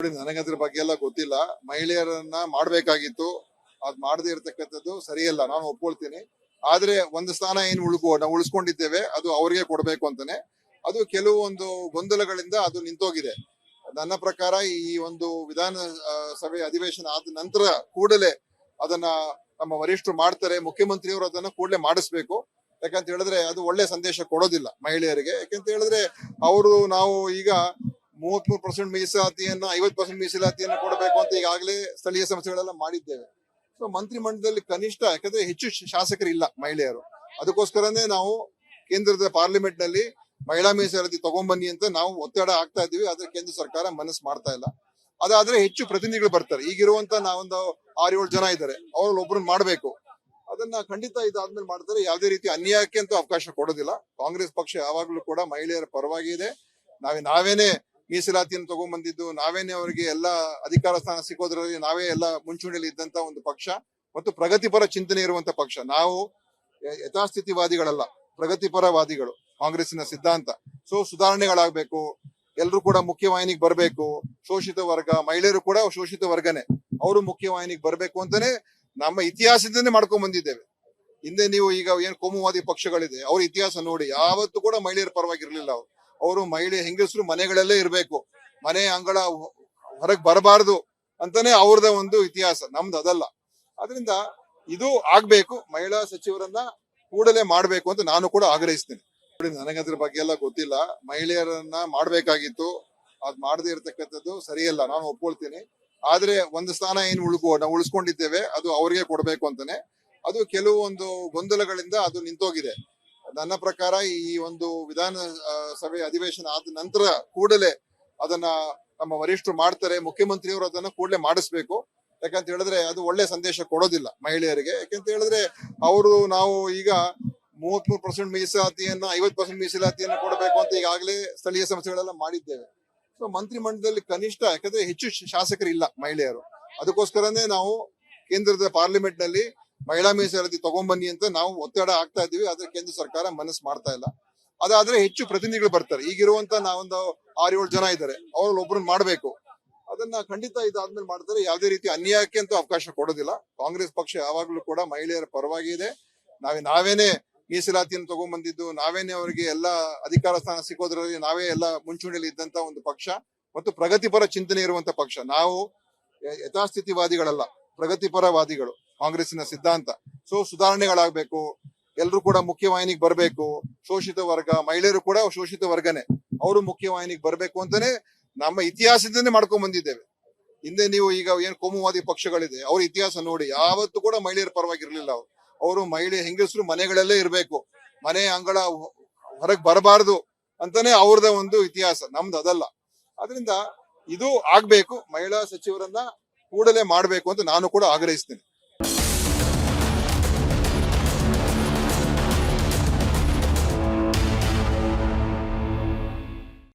ನೋಡಿ, ನನಗೆ ಅದ್ರ ಬಗ್ಗೆ ಎಲ್ಲ ಗೊತ್ತಿಲ್ಲ. ಮಹಿಳೆಯರನ್ನ ಮಾಡ್ಬೇಕಾಗಿತ್ತು, ಅದ್ ಮಾಡದೇ ಇರತಕ್ಕಂಥದ್ದು ಸರಿಯಲ್ಲ, ನಾನು ಒಪ್ಕೊಳ್ತೀನಿ. ಆದ್ರೆ ಒಂದು ಸ್ಥಾನ ಏನು ನಾವು ಉಳಿಸ್ಕೊಂಡಿದ್ದೇವೆ, ಅದು ಅವ್ರಿಗೆ ಕೊಡ್ಬೇಕು ಅಂತಾನೆ. ಅದು ಕೆಲವೊಂದು ಗೊಂದಲಗಳಿಂದ ಅದು ನಿಂತೋಗಿದೆ. ನನ್ನ ಪ್ರಕಾರ ಈ ಒಂದು ವಿಧಾನ ಸಭೆ ಅಧಿವೇಶನ ಆದ ನಂತರ ಕೂಡಲೇ ಅದನ್ನ ನಮ್ಮ ವರಿಷ್ಠರು ಮಾಡ್ತಾರೆ. ಮುಖ್ಯಮಂತ್ರಿಯವರು ಅದನ್ನ ಕೂಡಲೇ ಮಾಡಿಸ್ಬೇಕು. ಯಾಕಂತ ಹೇಳಿದ್ರೆ ಅದು ಒಳ್ಳೆ ಸಂದೇಶ ಕೊಡೋದಿಲ್ಲ ಮಹಿಳೆಯರಿಗೆ. ಯಾಕಂತ ಹೇಳಿದ್ರೆ ನಾವು ಈಗ 33% ಮೀಸಲಾತಿಯನ್ನ 50% ಮೀಸಲಾತಿಯನ್ನ ಕೊಡಬೇಕು ಅಂತ ಈಗಾಗಲೇ ಸ್ಥಳೀಯ ಸಂಸ್ಥೆಗಳೆಲ್ಲ ಮಾಡಿದ್ದೇವೆ. ಸೊ ಮಂತ್ರಿಮಂಡಲದಲ್ಲಿ ಕನಿಷ್ಠ, ಯಾಕಂದ್ರೆ ಹೆಚ್ಚು ಶಾಸಕರು ಇಲ್ಲ ಮಹಿಳೆಯರು. ಅದಕ್ಕೋಸ್ಕರನೇ ನಾವು ಕೇಂದ್ರದ ಪಾರ್ಲಿಮೆಂಟ್ ನಲ್ಲಿ ಮಹಿಳಾ ಮೀಸಲಾತಿ ತಗೊಂಡ್ಬನ್ನಿ ಅಂತ ನಾವು ಒತ್ತಡ ಆಗ್ತಾ ಇದೀವಿ. ಆದ್ರೆ ಕೇಂದ್ರ ಸರ್ಕಾರ ಮನಸ್ಸು ಮಾಡ್ತಾ ಇಲ್ಲ. ಅದಾದ್ರೆ ಹೆಚ್ಚು ಪ್ರತಿನಿಧಿಗಳು ಬರ್ತಾರೆ. ಈಗಿರುವಂತ ನಾವೊಂದು 6-7 ಜನ ಇದ್ದಾರೆ, ಅವ್ರಲ್ಲಿ ಒಬ್ರನ್ನ ಮಾಡ್ಬೇಕು. ಅದನ್ನ ಖಂಡಿತ ಇದಾದ್ಮೇಲೆ ಮಾಡ್ತಾರೆ. ಯಾವುದೇ ರೀತಿ ಅನ್ಯಾಯಕ್ಕೆ ಅಂತೂ ಅವಕಾಶ ಕೊಡೋದಿಲ್ಲ. ಕಾಂಗ್ರೆಸ್ ಪಕ್ಷ ಯಾವಾಗ್ಲೂ ಕೂಡ ಮಹಿಳೆಯರ ಪರವಾಗಿ ಇದೆ. ನಾವೇನೇ ಮೀಸಲಾತಿಯನ್ನು ತಗೊಂಡ್ಬಂದಿದ್ದು, ನಾವೇನೇ ಅವರಿಗೆ ಎಲ್ಲ ಅಧಿಕಾರ ಸ್ಥಾನ ಸಿಗೋದ್ರಲ್ಲಿ ನಾವೇ ಎಲ್ಲ ಮುಂಚೂಣಿಯಲ್ಲಿ ಇದ್ದಂತ ಒಂದು ಪಕ್ಷ ಮತ್ತು ಪ್ರಗತಿಪರ ಚಿಂತನೆ ಇರುವಂತ ಪಕ್ಷ. ನಾವು ಯಥಾಸ್ಥಿತಿವಾದಿಗಳಲ್ಲ, ಪ್ರಗತಿಪರವಾದಿಗಳು. ಕಾಂಗ್ರೆಸ್ಸಿನ ಸಿದ್ಧಾಂತ. ಸೊ ಸುಧಾರಣೆಗಳಾಗಬೇಕು, ಎಲ್ರು ಕೂಡ ಮುಖ್ಯವಾಹಿನಿಗೆ ಬರಬೇಕು. ಶೋಷಿತ ವರ್ಗ, ಮಹಿಳೆಯರು ಕೂಡ ಶೋಷಿತ ವರ್ಗನೆ, ಅವರು ಮುಖ್ಯವಾಹಿನಿಗೆ ಬರಬೇಕು ಅಂತಾನೆ ನಮ್ಮ ಇತಿಹಾಸದಿಂದನೇ ಮಾಡ್ಕೊಂಡ್ ಬಂದಿದ್ದೇವೆ. ಹಿಂದೆ ನೀವು ಈಗ ಏನ್ ಕೋಮುವಾದಿ ಪಕ್ಷಗಳಿದೆ, ಅವ್ರ ಇತಿಹಾಸ ನೋಡಿ, ಯಾವತ್ತೂ ಕೂಡ ಮಹಿಳೆಯರ ಪರವಾಗಿರ್ಲಿಲ್ಲ. ಅವರು ಹೆಂಗಸರು ಮನೆಗಳಲ್ಲೇ ಇರಬೇಕು, ಮನೆ ಅಂಗಳ ಹೊರಗೆ ಬರಬಾರದು ಅಂತಾನೆ ಅವ್ರದ ಒಂದು ಇತಿಹಾಸ. ನಮ್ದು ಅದಲ್ಲ. ಅದರಿಂದ ಇದು ಆಗ್ಬೇಕು. ಮಹಿಳಾ ಸಚಿವರನ್ನ ಕೂಡಲೇ ಮಾಡ್ಬೇಕು ಅಂತ ನಾನು ಕೂಡ ಆಗ್ರಹಿಸ್ತೇನೆ. ನೋಡಿ, ನನಗೆ ಅದ್ರ ಬಗ್ಗೆ ಎಲ್ಲ ಗೊತ್ತಿಲ್ಲ. ಮಹಿಳೆಯರನ್ನ ಮಾಡ್ಬೇಕಾಗಿತ್ತು, ಅದ್ ಮಾಡದೇ ಇರತಕ್ಕಂಥದ್ದು ಸರಿಯಲ್ಲ, ನಾನು ಒಪ್ಕೊಳ್ತೀನಿ. ಆದ್ರೆ ಒಂದು ಸ್ಥಾನ ಏನು ನಾವು ಉಳಿಸ್ಕೊಂಡಿದ್ದೇವೆ, ಅದು ಅವ್ರಿಗೆ ಕೊಡ್ಬೇಕು ಅಂತಾನೆ. ಅದು ಕೆಲವೊಂದು ಗೊಂದಲಗಳಿಂದ ಅದು ನಿಂತೋಗಿದೆ. ನನ್ನ ಪ್ರಕಾರ ಈ ಒಂದು ವಿಧಾನ ಸಭೆ ಅಧಿವೇಶನ ಆದ ನಂತರ ಕೂಡಲೇ ಅದನ್ನ ನಮ್ಮ ವರಿಷ್ಠರು ಮಾಡ್ತಾರೆ. ಮುಖ್ಯಮಂತ್ರಿಯವರು ಅದನ್ನ ಕೂಡಲೇ ಮಾಡಿಸ್ಬೇಕು. ಯಾಕಂತ ಹೇಳಿದ್ರೆ ಅದು ಒಳ್ಳೆ ಸಂದೇಶ ಕೊಡೋದಿಲ್ಲ ಮಹಿಳೆಯರಿಗೆ. ಯಾಕಂತ ಹೇಳಿದ್ರೆ ನಾವು ಈಗ 33% ಮೀಸಲಾತಿಯನ್ನ 50% ಮೀಸಲಾತಿಯನ್ನ ಕೊಡಬೇಕು ಅಂತ ಈಗಾಗಲೇ ಸ್ಥಳೀಯ ಸಂಸ್ಥೆಗಳೆಲ್ಲ ಮಾಡಿದ್ದೇವೆ. ಸೊ ಮಂತ್ರಿಮಂಡಲದಲ್ಲಿ ಕನಿಷ್ಠ, ಯಾಕಂದ್ರೆ ಹೆಚ್ಚು ಶಾಸಕರು ಇಲ್ಲ ಮಹಿಳೆಯರು. ಅದಕ್ಕೋಸ್ಕರನೇ ನಾವು ಕೇಂದ್ರದ ಪಾರ್ಲಿಮೆಂಟ್ ನಲ್ಲಿ ಮಹಿಳಾ ಮೀಸಲಾತಿ ತಗೊಂಡ್ಬನ್ನಿ ಅಂತ ನಾವು ಒತ್ತಡ ಆಗ್ತಾ ಇದೀವಿ. ಆದ್ರೆ ಕೇಂದ್ರ ಸರ್ಕಾರ ಮನಸ್ಸು ಮಾಡ್ತಾ ಇಲ್ಲ. ಅದಾದ್ರೆ ಹೆಚ್ಚು ಪ್ರತಿನಿಧಿಗಳು ಬರ್ತಾರೆ. ಈಗಿರುವಂತ ನಾವೊಂದು 6-7 ಜನ ಇದ್ದಾರೆ, ಅವ್ರಲ್ಲಿ ಒಬ್ರನ್ನ ಮಾಡ್ಬೇಕು. ಅದನ್ನ ಖಂಡಿತ ಇದಾದ್ಮೇಲೆ ಮಾಡ್ತಾರೆ. ಯಾವುದೇ ರೀತಿ ಅನ್ಯಾಯಕ್ಕೆ ಅಂತೂ ಅವಕಾಶ ಕೊಡೋದಿಲ್ಲ. ಕಾಂಗ್ರೆಸ್ ಪಕ್ಷ ಯಾವಾಗ್ಲೂ ಕೂಡ ಮಹಿಳೆಯರ ಪರವಾಗಿ ಇದೆ. ನಾವೇನೇ ಮೀಸಲಾತಿಯನ್ನು ತಗೊಂಡ್ಬಂದಿದ್ದು, ನಾವೇನೇ ಅವರಿಗೆ ಎಲ್ಲ ಅಧಿಕಾರ ಸ್ಥಾನ ಸಿಗೋದ್ರಲ್ಲಿ ನಾವೇ ಎಲ್ಲ ಮುಂಚೂಣಿಯಲ್ಲಿ ಇದ್ದಂತ ಒಂದು ಪಕ್ಷ ಮತ್ತು ಪ್ರಗತಿಪರ ಚಿಂತನೆ ಇರುವಂತ ಪಕ್ಷ. ನಾವು ಯಥಾಸ್ಥಿತಿವಾದಿಗಳಲ್ಲ, ಪ್ರಗತಿಪರವಾದಿಗಳು. ಕಾಂಗ್ರೆಸ್ಸಿನ ಸಿದ್ಧಾಂತ. ಸೊ ಸುಧಾರಣೆಗಳಾಗಬೇಕು, ಎಲ್ರು ಕೂಡ ಮುಖ್ಯವಾಹಿನಿಗೆ ಬರಬೇಕು. ಶೋಷಿತ ವರ್ಗ, ಮಹಿಳೆಯರು ಕೂಡ ಶೋಷಿತ ವರ್ಗನೆ, ಅವರು ಮುಖ್ಯವಾಹಿನಿಗೆ ಬರಬೇಕು ಅಂತಾನೆ ನಮ್ಮ ಇತಿಹಾಸದಿಂದನೇ ಮಾಡ್ಕೊಂಡ್ ಬಂದಿದ್ದೇವೆ. ಹಿಂದೆ ನೀವು ಈಗ ಏನ್ ಕೋಮುವಾದಿ ಪಕ್ಷಗಳಿದೆ, ಅವ್ರ ಇತಿಹಾಸ ನೋಡಿ, ಯಾವತ್ತೂ ಕೂಡ ಮಹಿಳೆಯರ ಪರವಾಗಿರ್ಲಿಲ್ಲ. ಅವರು ಹೆಂಗಸರು ಮನೆಗಳಲ್ಲೇ ಇರಬೇಕು, ಮನೆ ಅಂಗಳ ಹೊರಗೆ ಬರಬಾರದು ಅಂತಾನೆ ಅವ್ರದ ಒಂದು ಇತಿಹಾಸ. ನಮ್ದು ಅದಲ್ಲ. ಅದರಿಂದ ಇದು ಆಗ್ಬೇಕು. ಮಹಿಳಾ ಸಚಿವರನ್ನ ಕೂಡಲೇ ಮಾಡ್ಬೇಕು ಅಂತ ನಾನು ಕೂಡ ಆಗ್ರಹಿಸ್ತೇನೆ.